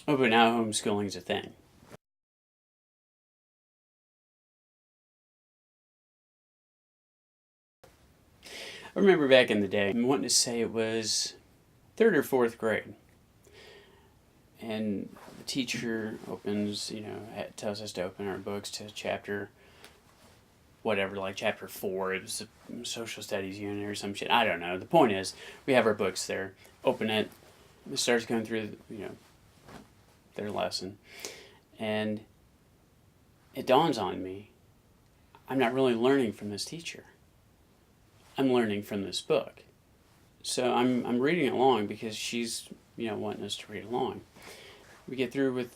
Oh, but now homeschooling's a thing. I remember back in the day, I'm wanting to say it was third or fourth grade, and the teacher opens, tells us to open our books to chapter whatever, like chapter 4. It was a social studies unit or some shit. I don't know. The point is, we have our books there. Open it. It starts going through, their lesson, and it dawns on me, I'm not really learning from this teacher. I'm learning from this book. So I'm reading along because she's wanting us to read along. We get through with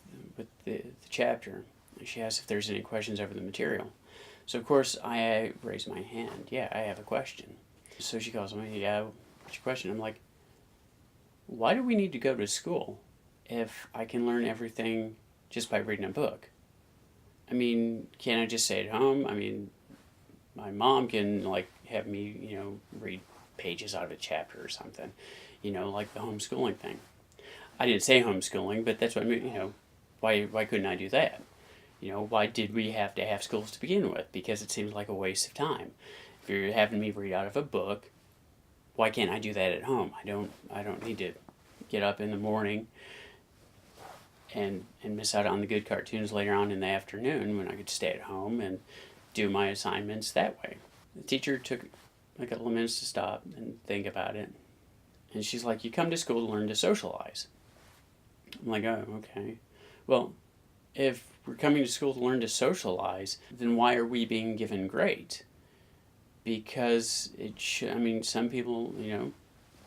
the chapter. She asks if there's any questions over the material. So of course I raise my hand. Yeah, I have a question. So she calls me. Yeah, what's your question? I'm like, why do we need to go to school if I can learn everything just by reading a book? I mean, can't I just stay at home? I mean, my mom can like have me read pages out of a chapter or something, like the homeschooling thing. I didn't say homeschooling, but that's what I mean. Why couldn't I do that? Why did we have to have schools to begin with? Because it seems like a waste of time. If you're having me read out of a book, why can't I do that at home? I don't need to get up in the morning and miss out on the good cartoons later on in the afternoon when I could stay at home and do my assignments that way. The teacher took a couple of minutes to stop and think about it. And she's like, you come to school to learn to socialize. I'm like, oh, okay. Well, if we're coming to school to learn to socialize, then why are we being given grades? Because I mean, some people,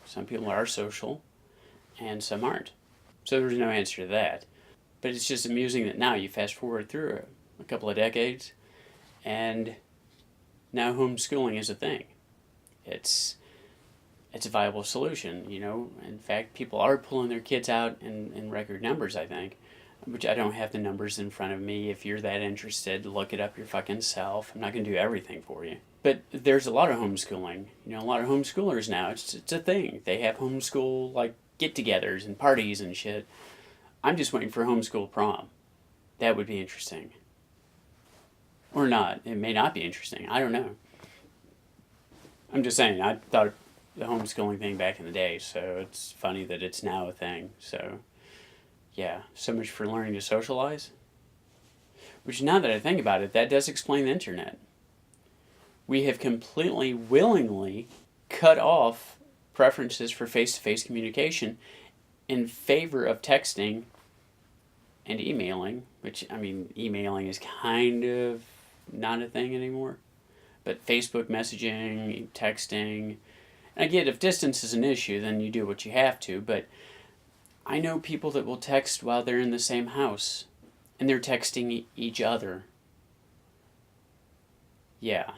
some people are social and some aren't. So there's no answer to that. But it's just amusing that now you fast forward through a couple of decades and now homeschooling is a thing. It's it's a viable solution. In fact, people are pulling their kids out in record numbers, I think, which I don't have the numbers in front of me. If you're that interested, look it up your fucking self. I'm not going to do everything for you. But there's a lot of homeschooling. A lot of homeschoolers now. It's a thing. They have homeschool, like, get-togethers and parties and shit. I'm just waiting for homeschool prom. That would be interesting. Or not. It may not be interesting. I don't know. I'm just saying, I thought the homeschooling thing back in the day, so it's funny that it's now a thing. So, yeah, so much for learning to socialize. Which, now that I think about it, that does explain the internet. We have completely willingly cut off preferences for face to face communication in favor of texting and emailing, which, I mean, emailing is kind of not a thing anymore. But Facebook messaging, texting, and I get if distance is an issue, then you do what you have to, but I know people that will text while they're in the same house and they're texting each other. Yeah,